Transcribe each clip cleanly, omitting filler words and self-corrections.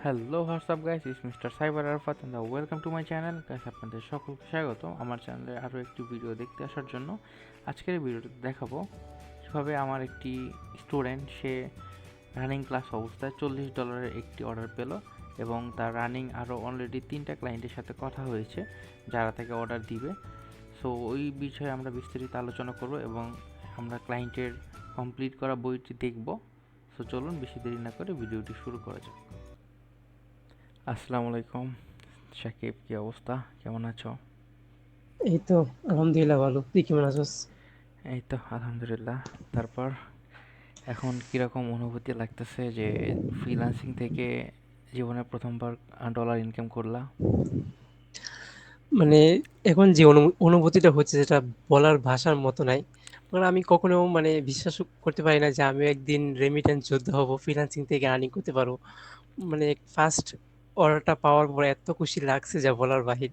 Hello WhatsApp guys, is mister cyber Arfat and welcome to my channel guys. আপনাদের সকলকে স্বাগত আমার চ্যানেলে আরও একটি ভিডিও দেখতে আসার জন্য। আজকের এই ভিডিওতে দেখাবো কীভাবে আমার একটি স্টুডেন্ট সে রানিং ক্লাস অবস্থায় $40 একটি অর্ডার পেল এবং তার রানিং আরও অলরেডি 3টা ক্লায়েন্টের সাথে কথা হয়েছে যারা তাকে অর্ডার দিবে। সো ওই বিষয়ে আমরা বিস্তারিত আলোচনা করব এবং আমরা ক্লায়েন্টের কমপ্লিট করা বইটি দেখব। সো চলুন বেশি দেরি না করে ভিডিওটি শুরু করা যাক। আসসালামু আলাইকুম সাকিব, কি অবস্থা, কেমন আছো? এই তো আলহামদুলিল্লাহ ভালো। তুই কেমন আছিস? এই তো আলহামদুলিল্লাহ। তারপর এখন কিরকম অনুভূতি লাগতেছে যে ফ্রিল্যান্সিং থেকে জীবনে প্রথমবার ডলার ইনকাম করলা? মানে এখন যে অনুভূতিটা হচ্ছে যেটা বলার ভাষার মতো নাই। মানে আমি কখনো বিশ্বাস করতে পারি না যে আমিও একদিন রেমিটেন্স যোদ্ধা হব, ফ্রিল্যান্সিং থেকে আর্নিং করতে পারবো। মানে ফার্স্ট অর্ডারটা পাওয়ার পর এত খুশি লাগছে যা বলার বাহির।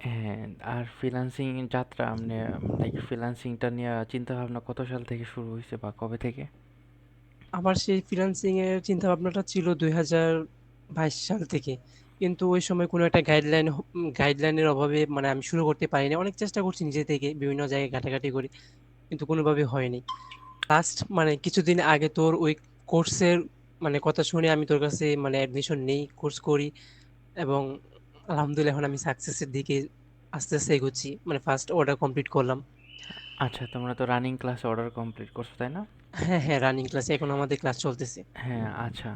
হ্যাঁ। আর ফ্রিল্যান্সিং যাত্রা মানে লাইক ফ্রিল্যান্সিংটা নিয়ে চিন্তা ভাবনা কত সাল থেকে শুরু হয়েছে বা কবে থেকে? আমার সেই ফ্রিল্যান্সিং এর চিন্তা ভাবনাটা ছিল 2022 সাল থেকে। কিন্তু ওই সময় কোনো একটা গাইডলাইনের অভাবে আমি শুরু করতে পারিনি। অনেক চেষ্টা করছি নিজে থেকে, বিভিন্ন জায়গায় ঘাটাঘাটি করে, কিন্তু কোনোভাবে হয়নি। লাস্ট কিছুদিন আগে তোর ওই কোর্সের কথা শুনে আমি তোর কাছে অ্যাডমিশন নেই, কোর্স করি, এবং আলহামদুলিল্লাহ এখন আমি সাকসেসের দিকে আস্তে আস্তে এগোচ্ছি। ফার্স্ট অর্ডার কমপ্লিট করলাম। আচ্ছা, তোমরা তো রানিং ক্লাস অর্ডার কমপ্লিট করছো, তাই না? হ্যাঁ, হ্যাঁ, রানিং ক্লাসে এখন আমাদের ক্লাস চলতেছে। হ্যাঁ, আচ্ছা।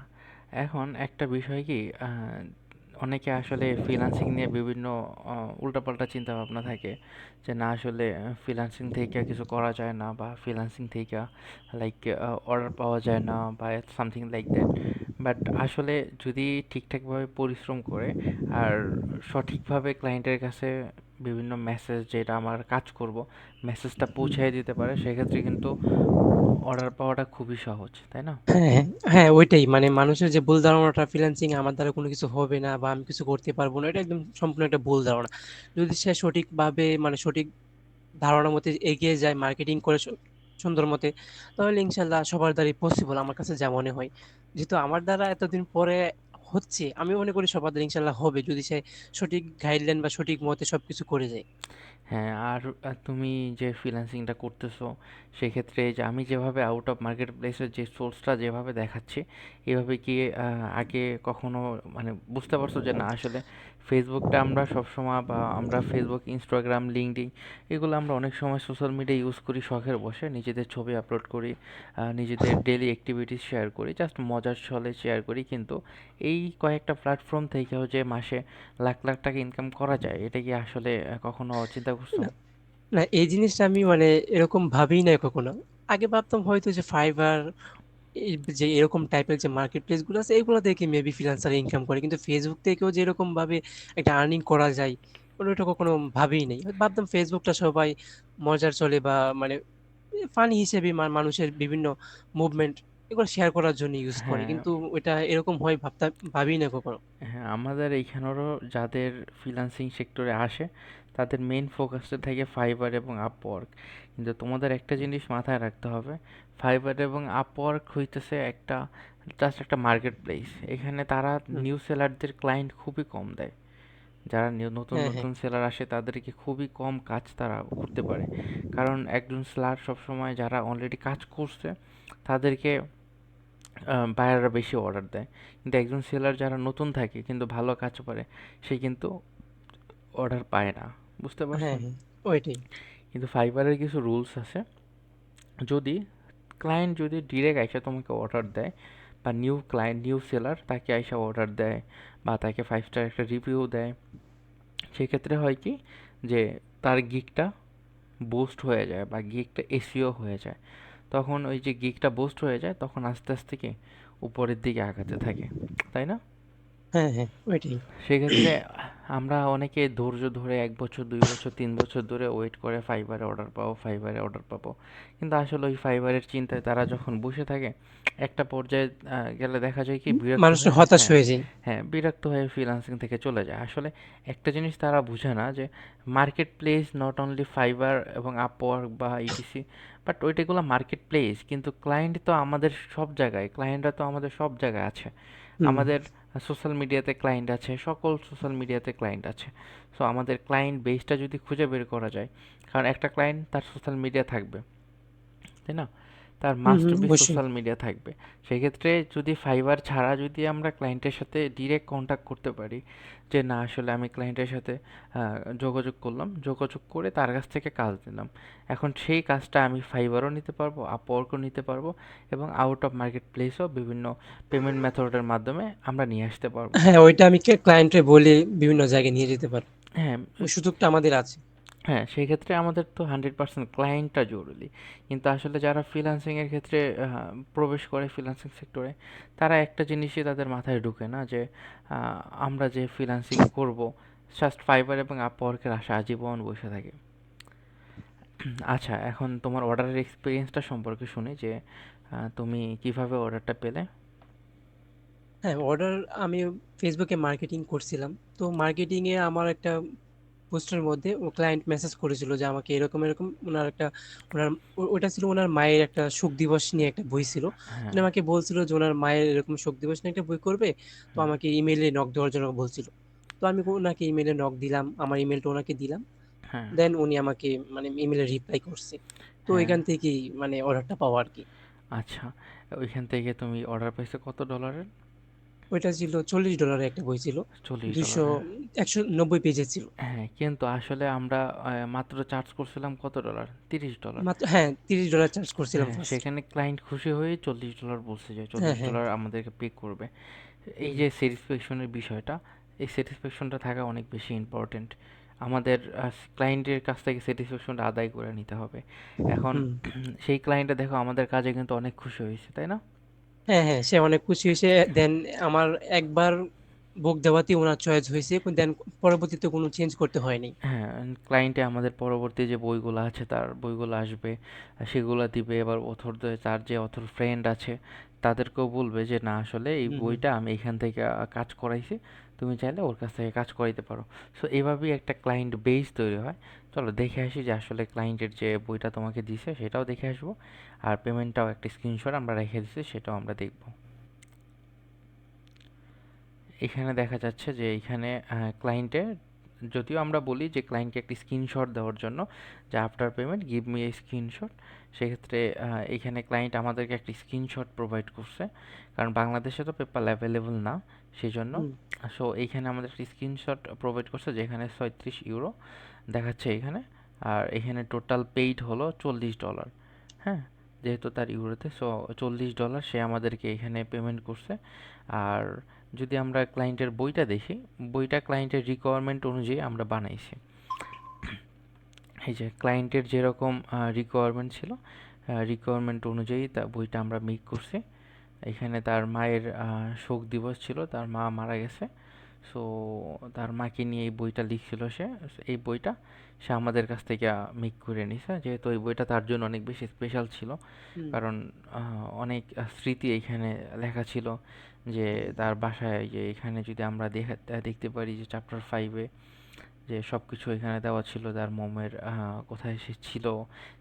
এখন একটা বিষয় কি, অনেকে আসলে ফ্রিল্যান্সিং নিয়ে বিভিন্ন উল্টাপাল্টা চিন্তাভাবনা থাকে যে না আসলে ফ্রিল্যান্সিং থেকে কিছু করা যায় না বা ফ্রিল্যান্সিং থেকে লাইক অর্ডার পাওয়া যায় না বা সামথিং লাইক দ্যাট। বাট আসলে যদি ঠিকঠাকভাবে পরিশ্রম করে আর সঠিকভাবে ক্লায়েন্টের কাছে বিভিন্ন মেসেজ, যেটা আমার কাজ করব, মেসেজটা পৌঁছায় দিতে পারে, সেক্ষেত্রে কিন্তু অর্ডার পাওয়াটা খুবই সহজ, তাই না? হ্যাঁ, হ্যাঁ, হ্যাঁ, ওইটাই মানুষের যে ভুল ধারণাটা ফ্রিল্যান্সিং আমার দ্বারা কোনো কিছু হবে না বা আমি কিছু করতে পারবো না, এটা একদম সম্পূর্ণ একটা ভুল ধারণা। যদি সে সঠিকভাবে সঠিক ধারণা মতে এগিয়ে যায়, মার্কেটিং করে সুন্দর মতে, তাহলে ইনশাল্লাহ সবার দ্বারাই পসিবল আমার কাছে যা মনে হয়। যেহেতু আমার দ্বারা এতদিন পরে হচ্ছে, আমি মনে করি সবার দ্বারা ইনশাল্লাহ হবে, যদি সে সঠিক গাইডলাইন বা সঠিক মতে সবকিছু করে যায়। হ্যাঁ, আর তুমি যে ফ্রিল্যান্সিংটা করতেছো, সেক্ষেত্রে যে আমি যেভাবে আউট অফ মার্কেট প্লেসের যে সোর্সটা যেভাবে দেখাচ্ছি, এভাবে কি আগে কখনো মানে বুঝতে পারছো যে না আসলে ফেসবুকটা আমরা সবসময় বা আমরা ফেসবুক, ইনস্টাগ্রাম, লিঙ্কডইন এগুলো আমরা অনেক সময় সোশ্যাল মিডিয়া ইউজ করি শখের বসে, নিজেদের ছবি আপলোড করি, নিজেদের ডেইলি অ্যাক্টিভিটিস শেয়ার করি, জাস্ট মজার ছলে শেয়ার করি, কিন্তু এই কয়েকটা প্ল্যাটফর্ম থেকেও যে মাসে লাখ লাখ টাকা ইনকাম করা যায়, এটা কি আসলে কখনো চিন্তা করছো? না, না, এই জিনিসটা আমি এরকম ভাবিই নাই কখনো। আগে ভাবতাম হয়তো যে ফাইবার, এই যে এরকম টাইপের যে মার্কেট প্লেস গুলো আছে, এগুলো থেকে মেবি ফ্রিল্যান্সার ইনকাম করে, কিন্তু ফেসবুক থেকেও যে এরকম ভাবে একটা আর্নিং করা যায়, ওটা কখনো ভাবিই নাই। ভাবতাম ফেসবুকটা সবাই মজার চলে বা ফানি হিসেবে মানুষের বিভিন্ন মুভমেন্ট এগুলো শেয়ার করার জন্য ইউজ করে, হ্যাঁ, কিন্তু ওটা এরকম হয় ভাবিই না কখনো। হ্যাঁ, আমাদের এইখানেরও যাদের ফ্রিল্যান্সিং সেক্টরে আসে তাদের মেইন ফোকাসটা থাকে ফাইবার এবং আপওয়ার্ক। কিন্তু তোমাদের একটা জিনিস মাথায় রাখতে হবে, ফাইবার এবং আপওয়ার্ক হইতেছে একটা জাস্ট একটা মার্কেট প্লেস। এখানে তারা হুম, নিউ সেলারদের ক্লায়েন্ট খুবই কম দেয়। যারা নতুন হ্যাঁ, হ্যাঁ, নতুন সেলার আসে তাদেরকে খুবই কম কাজ তারা করতে পারে, কারণ একজন সেলার সবসময় যারা অলরেডি কাজ করছে তাদেরকে বায়াররা বেশি অর্ডার দেয়। কিন্তু একজন সেলার যারা নতুন থাকে কিন্তু ভালো কাজ পারে, সে কিন্তু অর্ডার পায় না। বুঝতে হ্যাঁ, পারছেন? হ্যাঁ, ওইটাই। কিন্তু ফাইবারের কিছু রুলস আছে। যদি ক্লায়েন্ট যদি ডিরেক্ট আইসা তোমাকে অর্ডার দেয় বা নিউ ক্লায়েন্ট, নিউ সেলার তাকে আইসা অর্ডার দেয় বা তাকে 5 স্টার একটা রিভিউ দেয়, সেক্ষেত্রে হয় কি যে তার গিগটা বুস্ট হয়ে যায় বা গিগটা এসইও হয়ে যায়। তখন ওই যে গিগটা বুস্ট হয়ে যায় তখন আস্তে আস্তে কি উপরের দিকে আগাতে থাকে, তাই না? হ্যাঁ, হ্যাঁ, ওইটাই। সেক্ষেত্রে আমরা অনেকে ধৈর্য ধরে 1 বছর, 2 বছর, 3 বছর ধরে ওয়েট করে ফাইবারে অর্ডার পাবো, ফাইবারে অর্ডার পাবো। কিন্তু আসলে ওই ফাইবারের চিন্তায় তারা যখন বসে থাকে, একটা পর্যায়ে গেলে দেখা যায় কি বিরক্ত মানুষটা হয়ে, হতাশ হ্যাঁ, হয়ে যায়। হ্যাঁ, বিরক্ত হয়ে ফ্রিল্যান্সিং থেকে চলে যায়। আসলে একটা জিনিস তারা বুঝে না যে market place not only fibre এবং আপওয়ার্ক বা ইটিসি, বাট ওইটাগুলো মার্কেট প্লেস, কিন্তু ক্লায়েন্ট তো আমাদের সব জায়গায়, ক্লায়েন্টরা তো আমাদের সব জায়গায় আছে। হুম, আমাদের সোশ্যাল মিডিয়াতে ক্লায়েন্ট আছে, সকল সোশ্যাল মিডিয়াতে ক্লায়েন্ট আছে। সো আমাদের ক্লায়েন্ট বেসটা যদি খুঁজে বের করা যায়, কারণ একটা ক্লায়েন্ট তার সোশ্যাল মিডিয়া থাকবে, তাই না? তার হুম মাস্ট হুম, বি অবশ্যই। সোশ্যাল মিডিয়া থাকবে। সেক্ষেত্রে যদি ফাইবার ছাড়া যদি আমরা ক্লায়েন্টের সাথে ডিরেক্ট কন্ট্যাক্ট করতে পারি, যে না আসলে আমি ক্লায়েন্টের সাথে যোগাযোগ করলাম, যোগাযোগ করে তার কাছ থেকে কাজ নিলাম, এখন সেই কাজটা আমি ফাইবারও নিতে পারবো, আপওয়ার্কও নিতে পারবো, এবং আউট অফ মার্কেট প্লেসও বিভিন্ন পেমেন্ট মেথডের মাধ্যমে আমরা নিয়ে আসতে পারবো। হ্যাঁ, ওইটা আমি ক্লায়েন্টে বলে বিভিন্ন জায়গায় নিয়ে যেতে পারবো। হ্যাঁ, ওই সুযোগটা আমাদের আছে। হ্যাঁ, সেই ক্ষেত্রে আমাদের তো 100% ক্লায়েন্টটা জরুরি। কিন্তু আসলে যারা ফ্রিল্যান্সিং এর ক্ষেত্রে প্রবেশ করে ফ্রিল্যান্সিং সেক্টরে, তারা একটা জিনিসই তাদের মাথায় ঢুকে না যে আমরা যে ফ্রিল্যান্সিং করব, জাস্ট ফাইবার এবং আপওয়ার্কের আশা আজীবন বসে থাকে। আচ্ছা, এখন তোমার অর্ডারের এক্সপিরিয়েন্সটা সম্পর্কে শুনি যে তুমি কিভাবে অর্ডারটা পেলে? হ্যাঁ, অর্ডার আমি ফেসবুকে মার্কেটিং করছিলাম। তো মার্কেটিংয়ে আমার একটা পোস্টের মধ্যে ও ক্লায়েন্ট মেসেজ করেছিল যে আমাকে এরকম এরকম ওনার একটা ওনার ওটা ছিল ওনার মায়ের একটা শোক দিবস নিয়ে একটা বই ছিল। হ্যাঁ। উনি আমাকে বলছিল যে ওনার মায়ের এরকম শোক দিবস নিয়ে একটা বই করবে, তো হুম। আমাকে ইমেইলে নক দেওয়ার জন্য বলছিল। তো আমি ওনাকে ইমেইলে নক দিলাম, আমার ইমেইলটা ওনাকে দিলাম। হ্যাঁ। দেন উনি আমাকে মানে ইমেইলে রিপ্লাই করছে। তো হ্যাঁ। এখান থেকেই মানে অর্ডারটা পাওয়া আর কি। আচ্ছা, ওইখান থেকে তুমি অর্ডার পাইছো কত ডলারের? ওইটা ছিল $40 একটা বই ছিল। $40। 200 হ্যাঁ। 190 পেজের ছিল। হ্যাঁ, কিন্তু আসলে আমরা মাত্র চার্জ করছিলাম কত ডলার? $30। মাত্র হ্যাঁ, $30 চার্জ করছিলাম হ্যাঁ, ফার্স্ট। সেখানে ক্লায়েন্ট খুশি হয়ে $40 বলছে যে হ্যাঁ, চল্লিশ হ্যাঁ। ডলার আমাদেরকে পে করবে। এই হুম, যে স্যাটিসফ্যাকশনের বিষয়টা, এই স্যাটিসফ্যাকশনটা থাকা অনেক বেশি ইম্পর্ট্যান্ট। আমাদের ক্লায়েন্টের কাছ থেকে স্যাটিসফ্যাকশনটা আদায় করে নিতে হবে। এখন হুম। সেই ক্লায়েন্টটা দেখো আমাদের কাজে কিন্তু অনেক খুশি হয়েছে, তাই না? হ্যাঁ, হ্যাঁ, সে অনেক খুশি হয়েছে। দেন আমার একবার বুক দেওয়াতেই উনার চয়েস হয়েছে। দেন পরবর্তীতে কোনো চেঞ্জ করতে হয়নি। হ্যাঁ, ক্লায়েন্টে আমাদের পরবর্তী যে বইগুলো আছে তার বইগুলো আসবে, সেগুলো দিবে। এবার অথরদের, তার যে অথর ফ্রেন্ড আছে তাদেরকেও বলবে যে না আসলে এই হুম, হুম। বইটা আমি এখান থেকে কাজ করাইছি, তুমি চাইলে ওর কাছ থেকে কাজ করাইতে পারো। সো এভাবেই একটা ক্লায়েন্ট বেস তৈরি হয়। চলো দেখে আসি যে আসলে ক্লায়েন্টের যে বইটা তোমাকে দিছে সেটাও দেখে আসবো, আর পেমেন্টটাও একটা স্ক্রিনশট আমরা রেখে দিছি সেটাও আমরা দেখব। এখানে দেখা যাচ্ছে যে এইখানে ক্লায়েন্টের, যদিও আমরা বলি যে ক্লায়েন্টকে একটি স্ক্রিনশট দেওয়ার জন্য যে after payment give me a screenshot, সেক্ষেত্রে এইখানে ক্লায়েন্ট আমাদেরকে একটি স্ক্রিনশট প্রোভাইড করছে, কারণ বাংলাদেশে তো পেপ্যাল অ্যাভেলেবল না, সেই জন্য। হুম, সো এইখানে আমাদের একটি স্ক্রিনশট প্রোভাইড করছে যেখানে 37 ইউরো দেখাচ্ছে এখানে, আর এখানে টোটাল পেইড হলো $40। হ্যাঁ, যেহেতু তার ইউরোতে, সো $40 সে আমাদেরকে এখানে পেমেন্ট করছে। আর যদি আমরা ক্লায়েন্টের বইটা দেখি, বইটা ক্লায়েন্টের রিকোয়ারমেন্ট অনুযায়ী আমরা বানাইছি। এই যে ক্লায়েন্টের যেরকম রিকোয়ারমেন্ট ছিল, রিকোয়ারমেন্ট অনুযায়ী তা বইটা আমরা মেক করছি। এখানে তার মায়ের শোক দিবস ছিল, তার মা মারা গেছে। সো তার মাকে নিয়ে এই বইটা লিখছিল সে। এই বইটা সে আমাদের কাছ থেকে মেক করে নিছে, যেহেতু এই বইটা তার জন্য অনেক বেশি স্পেশাল ছিল। হুম। কারণ অনেক স্মৃতি এইখানে লেখা ছিল, যে তার বাসায় যে এখানে যদি আমরা দেখতে পারি যে চ্যাপ্টার 5-এ যে সব কিছু এখানে দেওয়া ছিল, তার মমের কোথায় সে ছিল,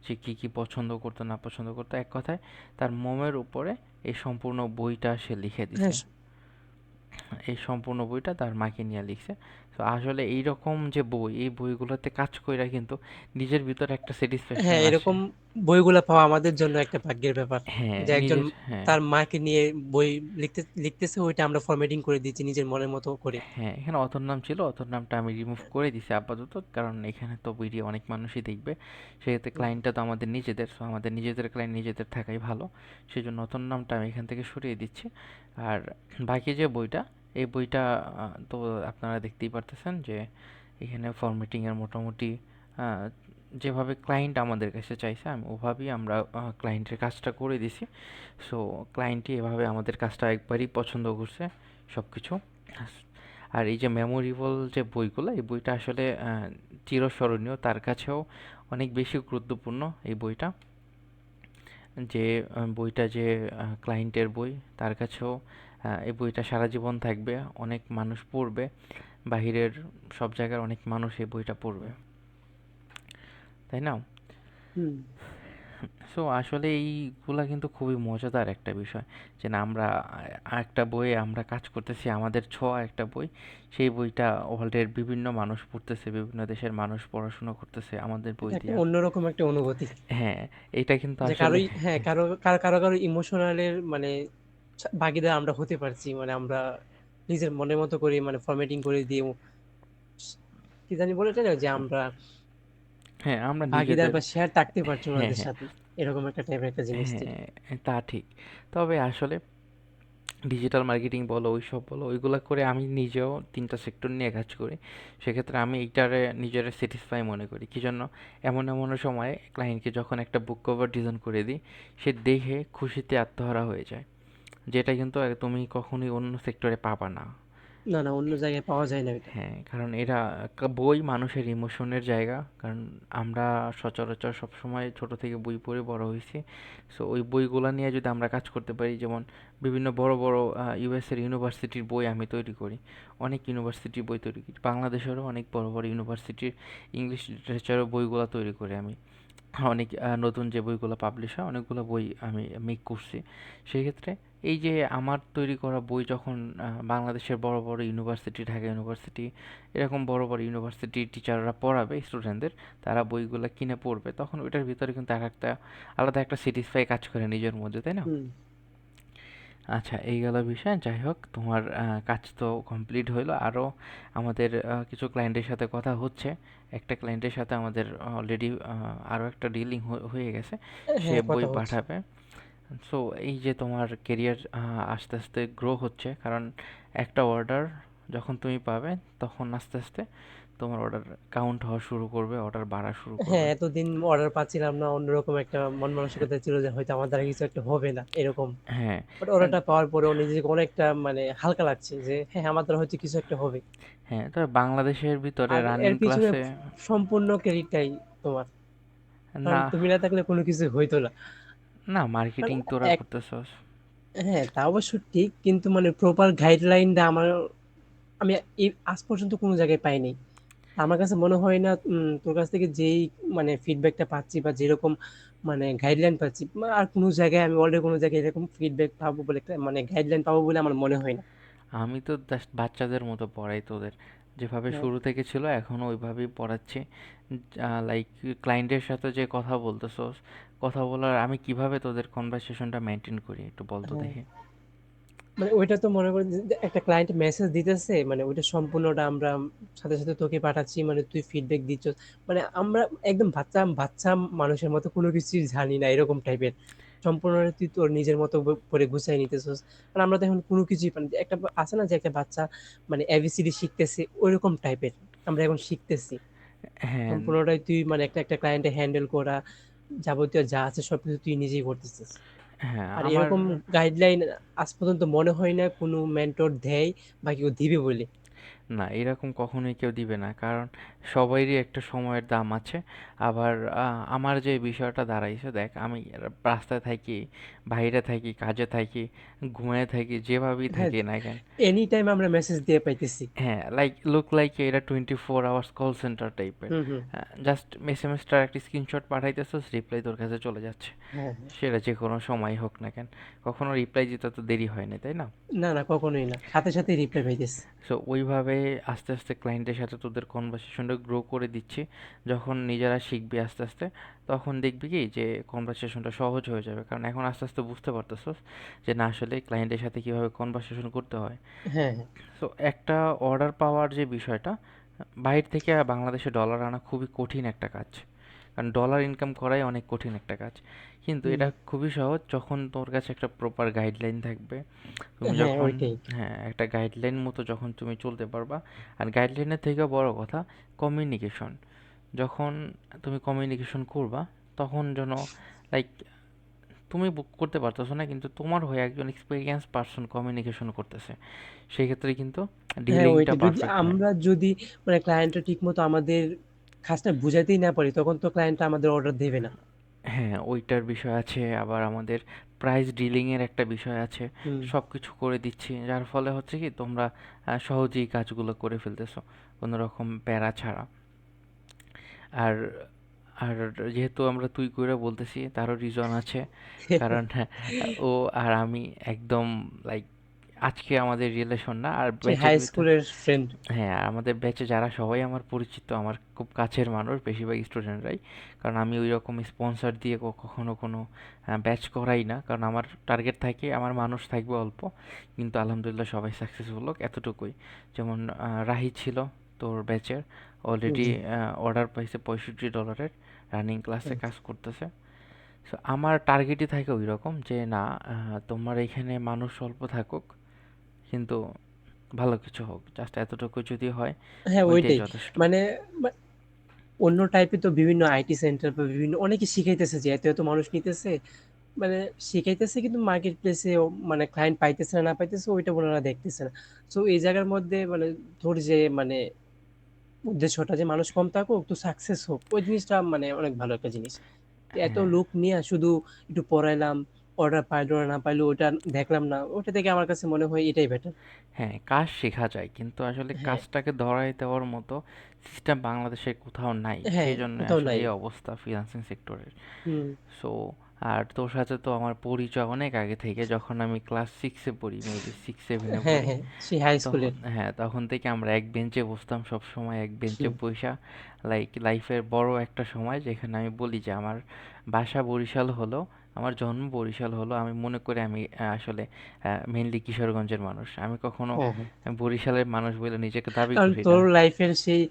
সে কী কী পছন্দ করতো না পছন্দ করতো, এক কথায় তার মমের উপরে এই সম্পূর্ণ বইটা সে লিখে হ্যাঁ, দিছে। এই সম্পূর্ণ বইটা তার মাকে নিয়ে লিখছে। তো আসলে এইরকম যে বই, এই বইগুলোতে কাজ কইরা কিন্তু নিজের ভিতরে একটা স্যাটিসফ্যাকশন হ্যাঁ, আসে। এরকম বইগুলা পাওয়া আমাদের জন্য একটা ভাগ্যের ব্যাপার। হ্যাঁ, যে একজন নিজের, হ্যাঁ। তার মাকে নিয়ে বই লিখতেছে, ওইটা আমরা ফরম্যাটিং করে দিচ্ছি নিজের মনের মতো করে। হ্যাঁ, এখানে অথর নাম ছিল, অথর নামটা আমি রিমুভ করে দিছি আপাতত, কারণ এখানে তো ভিডিও অনেক মানুষই দেখবে। সেক্ষেত্রে হুম, ক্লায়েন্টটা তো আমাদের নিজেদের, সো আমাদের নিজেদের ক্লায়েন্ট নিজেদের থাকাই ভালো। সেই জন্য অথর নামটা আমি এখান থেকে সরিয়ে দিচ্ছি। আর বাকি যে বইটা, এই বইটা তো আপনারা দেখতেই পারতেছেন যে এখানে ফরম্যাটিংয়ের মোটামুটি আহ, যেভাবে ক্লায়েন্ট আমাদের কাছে চাইছে আমি ওভাবেই আমরা ক্লায়েন্টের কাজটা করে দিছি। সো ক্লায়েন্টই এভাবে আমাদের কাজটা একবারই পছন্দ করছে সব কিছু। আর এই যে মেমোরেবল যে বইগুলো, এই বইটা আসলে চিরস্মরণীয়, তার কাছেও অনেক বেশি গুরুত্বপূর্ণ এই বইটা। যে বইটা যে ক্লায়েন্টের বই, তার কাছেও এই বইটা সারা জীবন থাকবে। অনেক মানুষ পড়বে, বাহিরের সব জায়গার অনেক মানুষ এই বইটা পড়বে, তাই না? হুম। সো আসলে এইগুলা কিন্তু খুবই মজাদার একটা বিষয় যে না আমরা একটা বইয়ে আমরা কাজ করতেছি আমাদের ছোঁয়া একটা বই সেই বইটা ওয়ার্ল্ডের বিভিন্ন মানুষ পড়তেছে বিভিন্ন দেশের মানুষ পড়াশোনা করতেছে আমাদের বই এটা একটা দিয়া। অন্যরকম একটা অনুভূতি। হ্যাঁ, এটা কিন্তু যে আসলে কারোই হ্যাঁ, কারো ইমোশনালের মানে ভাগীদার আমরা হতে পারছি। মানে আমরা নিজের মনের মতো করে মানে ফরম্যাটিং করে দিয়ে কি জানি বলে এটা না? যে আমরা হ্যাঁ আমরা ভাগীদার নিজেদের বা শেয়ার থাকতে পারছি হ্যাঁ ওনাদের হ্যাঁ সাথে। এরকম একটা টাইপের একটা জিনিস ছিল। হ্যাঁ তা ঠিক। তবে আসলে ডিজিটাল মার্কেটিং বলো ওইসব বলো ওইগুলা করে আমি নিজেও ৩টা সেক্টর নিয়ে কাজ করি। সেক্ষেত্রে আমি এইটারে নিজেরে স্যাটিসফাই মনে করি। কি জন্য? এমন সময়ে ক্লায়েন্টকে যখন একটা বুক কভার ডিজাইন করে দিই, সে দেখে খুশিতে আত্মহারা হয়ে যায়। যেটা কিন্তু তুমি কখনোই অন্য সেক্টরে পাবা না। না, না অন্য জায়গায় পাওয়া যায় না এটা। হ্যাঁ, কারণ এরা বই মানুষের ইমোশনের জায়গা। কারণ আমরা সচরাচর সবসময় ছোট থেকে বই পড়ে বড় হইছি। সো ওই বইগুলা নিয়ে যদি আমরা কাজ করতে পারি, যেমন বিভিন্ন বড় বড় ইউএস এর ইউনিভার্সিটির বই আমি তৈরি করি। অনেক ইউনিভার্সিটির বই তৈরি করি। বাংলাদেশেরও অনেক বড় বড় ইউনিভার্সিটির ইংলিশ লিটারেচারের বইগুলা তৈরি করি আমি। অনেক নতুন যে বইগুলো পাবলিশ হয় অনেকগুলো বই আমি মেক করছি। সেই ক্ষেত্রে এই যে আমার তৈরি করা বই যখন বাংলাদেশের বড় বড় ইউনিভার্সিটি ঢাকা ইউনিভার্সিটি এরকম বড় বড় ইউনিভার্সিটি টিচাররা পড়াবে স্টুডেন্টদের, তারা বইগুলো কিনে পড়বে, তখন ওইটার ভিতরে কিন্তু এক একটা আলাদা একটা স্যাটিসফাই কাজ করে নিজের মধ্যে, তাই না? হুম। আচ্ছা, এই গেল বিষয়। যাই হোক, তোমার কাজ তো কমপ্লিট হইলো। আরও আমাদের কিছু ক্লায়েন্টের সাথে কথা হচ্ছে। একটা ক্লায়েন্টের সাথে আমাদের অলরেডি আরও একটা ডিলিং হয়ে গেছে। সে হ্যাঁ, বই কথা হচ্ছে। পাঠাবে। সো এই যে তোমার কেরিয়ার আস্তে আস্তে গ্রো হচ্ছে, কারণ একটা অর্ডার যখন তুমি পাবে তখন আস্তে আস্তে তোমার অর্ডার কাউন্ট হওয়া শুরু করবে, অর্ডার বাড়া শুরু হ্যাঁ, করবে। এতদিন অর্ডার পাচ্ছিলাম না। অন্যরকম একটা মন মানসিকতা ছিল যে হয়তো আমার দ্বারা কিছু একটা হবে না, এরকম। হ্যাঁ বাট আহ, অর্ডারটা পাওয়ার পরেও নিজেকে অনেকটা মানে হালকা লাগছে যে হ্যাঁ, আমার দ্বারা হয়তো কিছু একটা হবে। হ্যাঁ, তবে বাংলাদেশের ভিতরে আর রানিং এর পিছনে ক্লাসে সম্পূর্ণ ক্রেডিটটাই তোমার। কারণ না, তুমি না থাকলে কোনো কিছু হইতো না। না মানে মার্কেটিং তোরা এক করতেছস। হ্যাঁ, তা অবশ্য ঠিক। কিন্তু মানে প্রপার গাইডলাইনটা আমি আজ পর্যন্ত কোনো জায়গায় পাইনি। আমার কাছে মনে হয় না তোর কাছ থেকে যেই মানে ফিডব্যাকটা পাচ্ছি বা যেরকম মানে গাইডলাইন পাচ্ছি আর কোনো জায়গায় আমি অলরেডি কোনো জায়গায় এরকম ফিডব্যাক পাবো বলে মানে গাইডলাইন পাবো বলে আমার মনে হয় না। আমি তো জাস্ট বাচ্চাদের মতো পড়াই তোদের, যেভাবে হ্যাঁ, শুরু থেকে ছিল এখনও ওইভাবেই পড়াচ্ছি। লাইক ক্লায়েন্টের সাথে যে কথা বলতেছস, কথা বলার আমি কিভাবে তোদের কনভারসেশনটা মেনটেন করি একটু বলতো হ্যাঁ। দেখি। মানে ওইটা তো মনে করেন যে একটা ক্লায়েন্ট মেসেজ দিতেছে মানে ওইটা সম্পূর্ণটা আমরা সাথে সাথে তোকে পাঠাচ্ছি মানে তুই ফিডব্যাক দিচ্ছ। মানে আমরা একদম বাচ্চা বাচ্চা মানুষের মতো কোনো কিছুই জানি না এরকম টাইপের। সম্পূর্ণ তুই তোর নিজের মতো করে গুছাই নিতেছস। কারণ আমরা তো এখন কোনো কিছুই পারি না। একটা আছে না যে একটা বাচ্চা মানে এবিসিডি শিখতেছে ওইরকম টাইপের আমরা এখন শিখতেছি। হ্যাঁ সম্পূর্ণটাই তুই মানে একটা একটা ক্লায়েন্টে হ্যান্ডেল করা যাবতীয় যা আছে সবকিছু তুই নিজেই করতেছিস। হ্যাঁ আর আমার এরকম গাইডলাইন আজ পর্যন্ত মনে হয় না কোনো মেন্টর দেয় বা কেউ দিবে বলে। না, এরকম কখনোই কেউ দিবে না, কারণ সবারই একটা সময়ের দাম আছে। আবার আমার যে বিষয়টা দাঁড়াইছে দেখ, আমি রাস্তায় থাকি, বাইরে থাকি, কাজে থাকি, ঘুমায় থাকি, যেভাবেই হ্যাঁ, থাকি না কেন, এনি টাইম আমরা মেসেজ দিয়ে পাইতেছি। হ্যাঁ, লাইক এটা 24 আওয়ার্স কল সেন্টার টাইপের। হুম, হুম। জাস্ট এসএমএসটার একটা স্ক্রিনশট পাঠাইতেছস, রিপ্লাই তোর কাছে চলে যাচ্ছে। হ্যাঁ, হ্যাঁ। সেটা যে কোনো সময় হোক না কেন, কখনো রিপ্লাই দিতে তো দেরি হয় না, তাই না? না, না কখনোই না। সাথে সাথে রিপ্লাই পাইতেছি। সো ওইভাবে আস্তে আস্তে ক্লায়েন্টের সাথে তোদের কনভারসেশনটা গ্রো করে দিচ্ছি। যখন নিজেরা শিখবি আস্তে আস্তে, তখন দেখবি কি যে কনভারসেশনটা সহজ হয়ে যাবে, কারণ এখন আস্তে আস্তে বুঝতে পারতেছস যে না আসলে ক্লায়েন্টের সাথে কীভাবে কনভারসেশন করতে হয়। হ্যাঁ, হ্যাঁ। সো একটা অর্ডার পাওয়ার যে বিষয়টা, বাইরে থেকে বাংলাদেশে ডলার আনা খুবই কঠিন একটা কাজ, কারণ ডলার ইনকাম করাই অনেক কঠিন একটা কাজ। কিন্তু হুম। এটা খুবই সহজ যখন তোর কাছে একটা প্রপার গাইডলাইন থাকবে। তুমি হ্যাঁ, যখন ওইটাই। হ্যাঁ একটা গাইডলাইন মতো যখন তুমি চলতে পারবা। আর গাইডলাইনের থেকেও বড় কথা কমিউনিকেশন। যখন তুমি কমিউনিকেশন করবা তখন যেন লাইক তুমি বুক করতে পারতেছো না, কিন্তু তোমার হয়ে একজন এক্সপিরিয়েন্স পারসন কমিউনিকেশন করতেছে, সেই ক্ষেত্রে কিন্তু হ্যাঁ, ডিলিংটা ওইটাই। পারফেক্ট হয়। আমরা যদি মানে ক্লায়েন্টটা ঠিকমতো আমাদের কাজটা বুঝাইতেই না পারি তখন তো ক্লায়েন্টটা আমাদের অর্ডার দেবে না। হ্যাঁ, ওইটার বিষয় আছে, আবার আমাদের প্রাইস ডিলিংয়ের একটা বিষয় আছে। হুম। সব কিছু করে দিচ্ছি, যার ফলে হচ্ছে কি তোমরা সহজেই কাজগুলো করে ফেলতেছো কোনো রকম প্যারা ছাড়া। আর আর যেহেতু আমরা তুই কইরা বলতেছি তারও রিজন আছে, কারণ ও আর আমি একদম লাইক আজকে আমাদের রিলেশন না, আর সে ব্যাচের হাই ভিতর স্কুলের ফ্রেন্ড। হ্যাঁ, আর আমাদের ব্যাচে যারা সবাই আমার পরিচিত, আমার খুব কাছের মানুষ, বেশিরভাগ স্টুডেন্টরাই। কারণ আমি ওই রকম স্পন্সর দিয়ে কখনো কোনো ব্যাচ করাই না, কারণ আমার টার্গেট থাকে আমার মানুষ থাকবে অল্প, কিন্তু আলহামদুলিল্লাহ সবাই সাকসেসফুল হোক এতটুকুই। যেমন রাহি ছিল তোর ব্যাচের, অলরেডি জি। অর্ডার পাইছে $65, রানিং ক্লাসে আচ্ছা। কাজ করতেছে। সো আমার টার্গেটই থাকে ওই রকম যে না, তোমার এখানে মানুষ অল্প থাকুক, কিন্তু ভালো কিছু হোক, জাস্ট এতটুকু যদি হয় হ্যাঁ, ওইটাই ওইটাই। যথেষ্ট। মানে অন্য টাইপের তো বিভিন্ন আইটি সেন্টার বা বিভিন্ন অনেকে শিখাইতেছে যে এত এত মানুষ নিতেছে, মানে শিখাইতেছে, কিন্তু মার্কেট প্লেসে মানে ক্লায়েন্ট পাইতেছে না না পাইতেছে ওইটা ওনারা দেখতেছে না। তো এই জায়গার মধ্যে মানে তোর যে মানে উদ্দেশ্যটা যে মানুষ কম থাকুক তো সাকসেস হোক, ওই জিনিসটা মানে অনেক ভালো একটা জিনিস। এত হ্যাঁ, লোক নিয়ে শুধু একটু পড়াইলাম, অর্ডার পাইলো না না পাইলো ওটা দেখলাম না, ওটা থেকে আমার কাছে মনে হয় এটাই বেটার। হ্যাঁ, কাজ শেখা যায় কিন্তু আসলে হ্যাঁ। কাজটাকে ধরায় দেওয়ার মতো সিস্টেম বাংলাদেশে কোথাও নাই, হ্যাঁ, সেই জন্য কোথাও আসলে নাই। এই অবস্থা ফ্রিল্যান্সিং সেক্টরের। হুম। সো আর তোর সাথে তো আমার পরিচয় অনেক আগে থেকে, যখন আমি ক্লাস সিক্সে পড়ি, মেবি সিক্স সেভেনে হ্যাঁ, পড়ি। হ্যাঁ, সেই হাই তখন স্কুলের। হ্যাঁ, তখন থেকে আমরা এক বেঞ্চে বসতাম সব সময়, এক বেঞ্চে বইসা লাইক লাইফের বড় একটা সময় যেখানে আমি বলি যে আমার বাসা বরিশাল হলো, আমার জন্ম বরিশাল হলো, আমি মনে করি আমি আসলে মেইনলি কিশোরগঞ্জের মানুষ, আমি কখনো হ্যাঁ, হ্যাঁ। বরিশালের মানুষ বলে নিজেকে দাবি কারণ করি না। তোর লাইফের সেই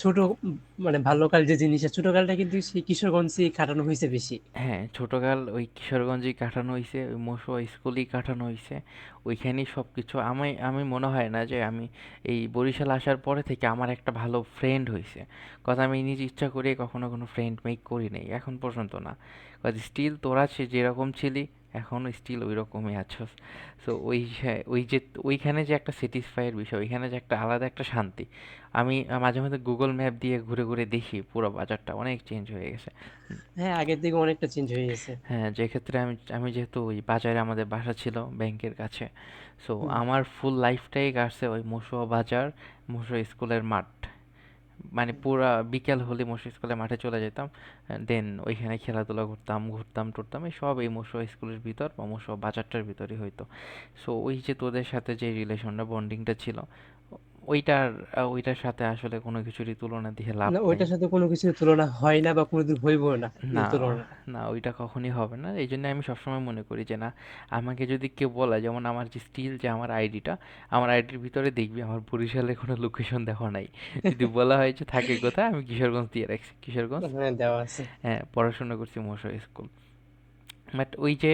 ছোট মানে বাল্যকাল যে জিনিসটা, ছোটকালটা কিন্তু সেই কিশোরগঞ্জেই কাটানো হয়েছে বেশি। হ্যাঁ, ছোটকাল ওই কিশোরগঞ্জেই কাটানো হইছে, ওই মশুয়া স্কুলেই কাটানো হইছে। ওইখানেই সবকিছু। আমি আমি মনে হয় না যে আমি এই বরিশাল আসার পরে থেকে আমার একটা ভালো ফ্রেন্ড হইছে। কথা আমি নিজ ইচ্ছা করে কখনো কোনো ফ্রেন্ড মেক করি নাই, এখন পর্যন্ত না। কথা স্টিল তোরা যেরকম ছিলি এখনো স্টিল ওই রকমই আছস। সো ওই ওই যে ওইখানে যে একটা স্যাটিসফাইয়ের বিষয়, ওইখানে যে একটা আলাদা একটা শান্তি। আমি মাঝে মাঝে গুগল ম্যাপ দিয়ে ঘুরে ঘুরে দেখি পুরো বাজারটা অনেক চেঞ্জ হয়ে গেছে। হ্যাঁ, আগের থেকে অনেকটা চেঞ্জ হয়ে গেছে। হ্যাঁ, যে ক্ষেত্রে আমি আমি যেহেতু ওই বাজারে আমাদের বাসা ছিল ব্যাংকের কাছে। সো হুম। আমার ফুল লাইফটাই কাটছে ওই মসুয়া বাজার, মসুয়া স্কুলের মাঠ। মানে পুরা বিকেল হলে মসুয়া স্কুলের মাঠে চলে যেতাম। দেন ওইখানে খেলাধুলা করতাম, ঘুরতাম টুরতাম, এই সব এই মসুয়া স্কুলের ভিতর বা মসুয়া বাজারটার ভিতরই হইতো। সো ওই যে তোদের সাথে যে রিলেশনটা, বন্ডিংটা ছিল, ওইটার ওইটার সাথে আসলে কোনো কিছুরই তুলনা দিয়ে লাভ না, নাই। ওইটার সাথে কোনো কিছুর তুলনা হয় না বা কোনোদিন হইবও না না, এই তুলনাটা। না ওইটা কখনই হবে না। এইজন্য আমি সবসময় মনে করি যে না, আমাকে যদি কেউ বলে, যেমন আমার যে স্টিল যে আমার আইডিটা, আমার আইডির ভিতরে দেখবি আমার বরিশালের কোনো লোকেশন দেওয়া নাই। যদি বলা হয় যে থাকে কোথায়, আমি কিশোরগঞ্জ দিয়ে রাখছি, কিশোরগঞ্জ। হ্যাঁ, দেওয়া আছে। হ্যাঁ, পড়াশোনা করছি মশাই স্কুল। বাট ওই যে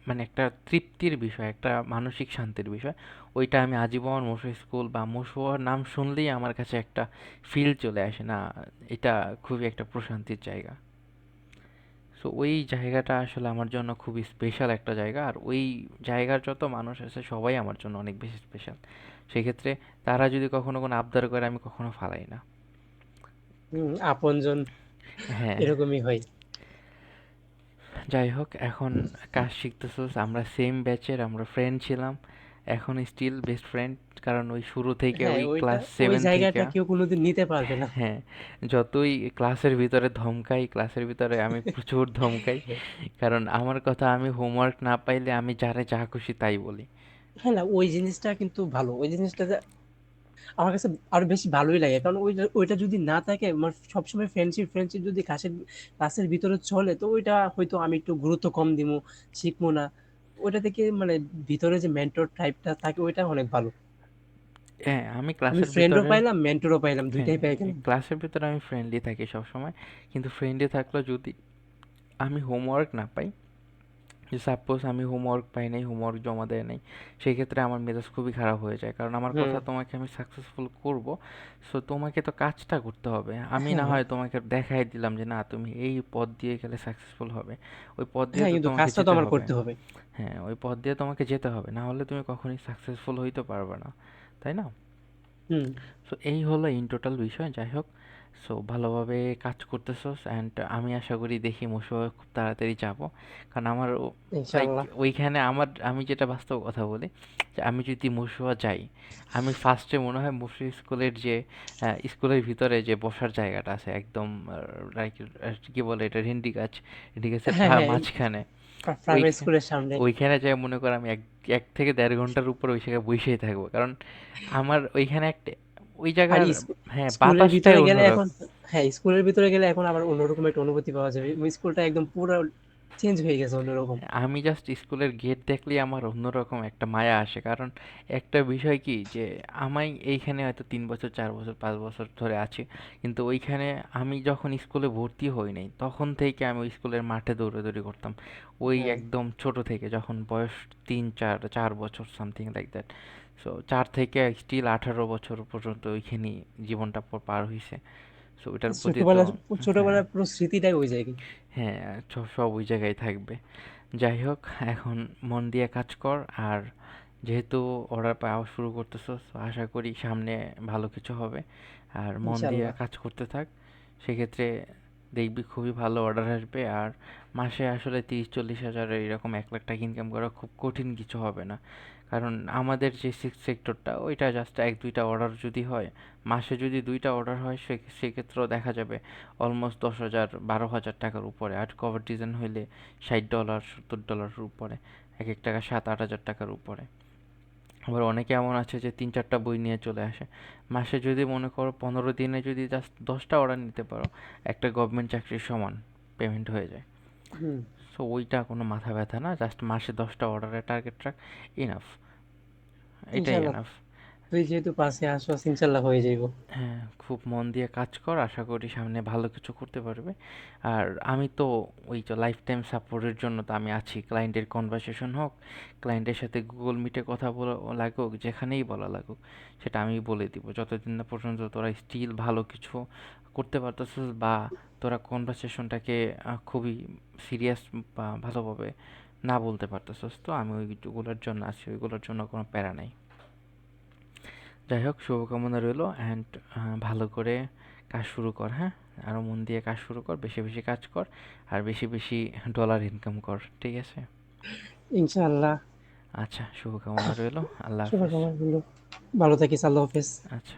মানে একটা তৃপ্তির বিষয়, একটা মানসিক শান্তির বিষয়, ওইটা আমি আজীবন মশাই স্কুল বা মশুয়ার নাম শুনলেই আমার কাছে একটা ফিল চলে আসে না, এটা খুবই একটা প্রশান্তির জায়গা। সো ওই জায়গাটা আসলে আমার জন্য খুবই স্পেশাল একটা জায়গা, আর ওই জায়গার যত মানুষ আছে সবাই আমার জন্য অনেক বেশি স্পেশাল। সেক্ষেত্রে তারা যদি কখনো কোনো আবদার করে আমি কখনো ফালাই না। হুম, আপনজন হ্যাঁ, এরকমই হয়। যাই হোক, এখন কাজ শিখতেছিস, আমরা সেম ব্যাচের, আমরা ফ্রেন্ড ছিলাম, এখন স্টিল বেস্ট ফ্রেন্ড। কারণ ওই শুরু থেকে হ্যাঁ, ওই ওইটা ক্লাস ওই সেভেন থেকে, জায়গাটা কেউ কোনোদিন নিতে পারবে না। হ্যাঁ, যতই ক্লাসের ভিতরে ধমকাই, ক্লাসের ভিতরে আমি প্রচুর ধমকাই, কারণ আমার কথা আমি হোমওয়ার্ক না পাইলে আমি যারে যা খুশি তাই বলি। হ্যাঁ, না ওই জিনিসটা কিন্তু ভালো, ওই জিনিসটা যে আমার কাছে আরো বেশি ভালোই লাগে, কারণ ওইটা ওইটা যদি না থাকে আমার সবসময় ফ্রেন্ডশিপ ফ্রেন্ডশিপ যদি ক্লাসের ভিতরে চলে তো ওইটা হয়তো আমি একটু গুরুত্ব কম দিবো, শিখবো না। ওইটা থেকে মানে ভিতরে যে মেন্টর টাইপটা থাকে ওইটা অনেক ভালো। হ্যাঁ, আমি আমি ক্লাসের ফ্রেন্ডও ভিতরে, পাইলাম, মেন্টরও পাইলাম, হ্যাঁ, দুইটাই পেয়ে গেলাম। ক্লাসের ভিতরে আমি ফ্রেন্ডলি থাকি সবসময়, কিন্তু ফ্রেন্ডলি থাকলেও যদি আমি হোমওয়ার্ক না পাই, যে সাপোজ আমি হোমওয়ার্ক পাই নাই, হোমওয়ার্ক জমা দেয় নাই, সেই ক্ষেত্রে আমার মেজাজ খুবই খারাপ হয়ে যায়, কারণ আমার হুম। কথা তোমাকে আমি সাকসেসফুল করব। সো তোমাকে তো কাজটা করতে হবে, আমি না হ্যাঁ, হ্যাঁ। হয় তোমাকে দেখাই দিলাম যে না তুমি এই পথ দিয়ে গেলে সাকসেসফুল হবে, ওই পথ দিয়ে হ্যাঁ, তো কিন্তু তোমাকে কাজটা তো যেতে আমার হবে। করতে হবে। হ্যাঁ, ওই পথ দিয়ে তোমাকে যেতে হবে, না হলে তুমি কখনোই সাকসেসফুল হইতে পারবে না, তাই না? হুম। সো এই হলো ইন টোটাল বিষয়। যাই হোক, সো ভালোভাবে কাজ করতেছস অ্যান্ড আমি আশা করি দেখি মুশফিক খুব তাড়াতাড়ি যাব। কারণ আমার লাইক ইনশাআল্লাহ। ওইখানে আমি যেটা বাস্তব কথা বলি যে আমি যদি মুশফিক যাই, আমি ফার্স্টে মনে হয় মুশফিক স্কুলের যে স্কুলের ভিতরে যে বসার জায়গাটা আছে একদম লাইক কি বলে এটা রেন্ডি গাছের হ্যাঁ, হ্যাঁ, মাঝখানে প্রাইমারি ওইখানে স্কুলের সামনে। ওইখানে যাই মনে করো আমি 1 থেকে 1.5 ঘন্টার উপর ওই জায়গায় বসেই থাকবো, কারণ আমার ওইখানে একটা ওই আর জায়গার হ্যাঁ স্কুলের বাতাসটাই ভিতরে গেলে অন্যরকম। এখন, হ্যাঁ, স্কুলের ভিতরে গেলে এখন আবার অন্যরকম একটা অনুভূতি পাওয়া যাবে। ওই স্কুলটা একদম পুরো চেঞ্জ হয়ে গেছে অন্যরকম। আমি জাস্ট স্কুলের গেট দেখলেই আমার অন্যরকম একটা মায়া আসে, কারণ একটা বিষয় কি যে আমি এইখানে হয়তো 3 বছর 4 বছর 5 বছর ধরে আছি, কিন্তু ওইখানে আমি যখন স্কুলে ভর্তি হই নাই তখন থেকে আমি ওই স্কুলের মাঠে দৌড়াদৌড়ি করতাম, ওই হ্যাঁ, একদম ছোট থেকে যখন বয়স 3 4 4 বছর সামথিং লাইক দ্যাট। সো 4 থেকে স্টিল 18 বছর পর্যন্ত ওইখানেই জীবনটা পার হয়েছে। সো ওইটার প্রতি তো ছোটবেলা হ্যাঁ, ছোটবেলার পুরো স্মৃতিটাই ওই জায়গায়। হ্যাঁ, সব ওই জায়গায় থাকবে। যাই হোক, এখন মন দিয়ে কাজ কর। আর যেহেতু অর্ডার পাওয়া শুরু করতেছো, তো আশা করি সামনে ভালো কিছু হবে। আর মন দিয়ে ইনশাআল্লাহ। কাজ করতে থাক। সেক্ষেত্রে দেখবি খুবই ভালো অর্ডার আসবে। আর মাসে আসলে 30-40 হাজার এরকম 1 লাখ টাকা ইনকাম করা খুব কঠিন কিছু হবে না। কারণ আমাদের যে সেক্টরটা ওইটা জাস্ট 1-2টা অর্ডার যদি হয়, মাসে যদি 2টা অর্ডার হয়, সেক্ষেত্রেও দেখা যাবে অলমোস্ট 10,000 12,000 টাকার উপরে। আর কভার ডিজাইন হইলে $60 $70 উপরে, এক এক টাকা 7-8 হাজার টাকার উপরে। আবার অনেকে এমন আছে যে 3-4টা বই নিয়ে চলে আসে। মাসে যদি মনে করো 15 দিনে যদি জাস্ট 10টা অর্ডার নিতে পারো, একটা গভর্নমেন্ট চাকরির সমান পেমেন্ট হয়ে যায়। হুম। সো ওইটা কোনো মাথা ব্যথা না, জাস্ট মাসে 10টা অর্ডারের টার্গেট রাখ, ইনাফ, এটাই ইনশাআল্লাহ, এনাফ। তুই যেহেতু পাশে আসো, ইনশাআল্লাহ হয়ে যাইব। হ্যাঁ, খুব মন দিয়ে কাজ কর, আশা করি সামনে ভালো কিছু করতে পারবে। আর আমি তো ওই তো লাইফ টাইম সাপোর্টের জন্য তো আমি আছি, ক্লায়েন্টের কনভারসেশন হোক, ক্লায়েন্টের সাথে গুগল মিটে কথা বলা লাগুক, যেখানেই বলা লাগুক, সেটা আমি বলে দিব, যতদিন না পর্যন্ত তোরা স্টিল ভালো কিছু করতে পারতেছিস বা তোরা কনভারসেশনটাকে খুবই সিরিয়াস বা ভালোভাবে না বলতে পারতেছিস, তো আমি ওইগুলোর জন্য আছি, ওইগুলোর জন্য কোনো প্যারা নাই। যাই হোক, শুভকামনা রইলো অ্যান্ড ভালো করে কাজ শুরু কর, হ্যাঁ? আরও মন দিয়ে কাজ শুরু কর, বেশি বেশি কাজ কর, আর বেশি বেশি ডলার ইনকাম কর, ঠিক আছে? ইনশাআল্লাহ। আচ্ছা, শুভকামনা রইলো। আল্লাহ হাফেজ। শুভকামনা রইলো। ভালো থাকিস। আল্লাহ হাফেজ। আচ্ছা।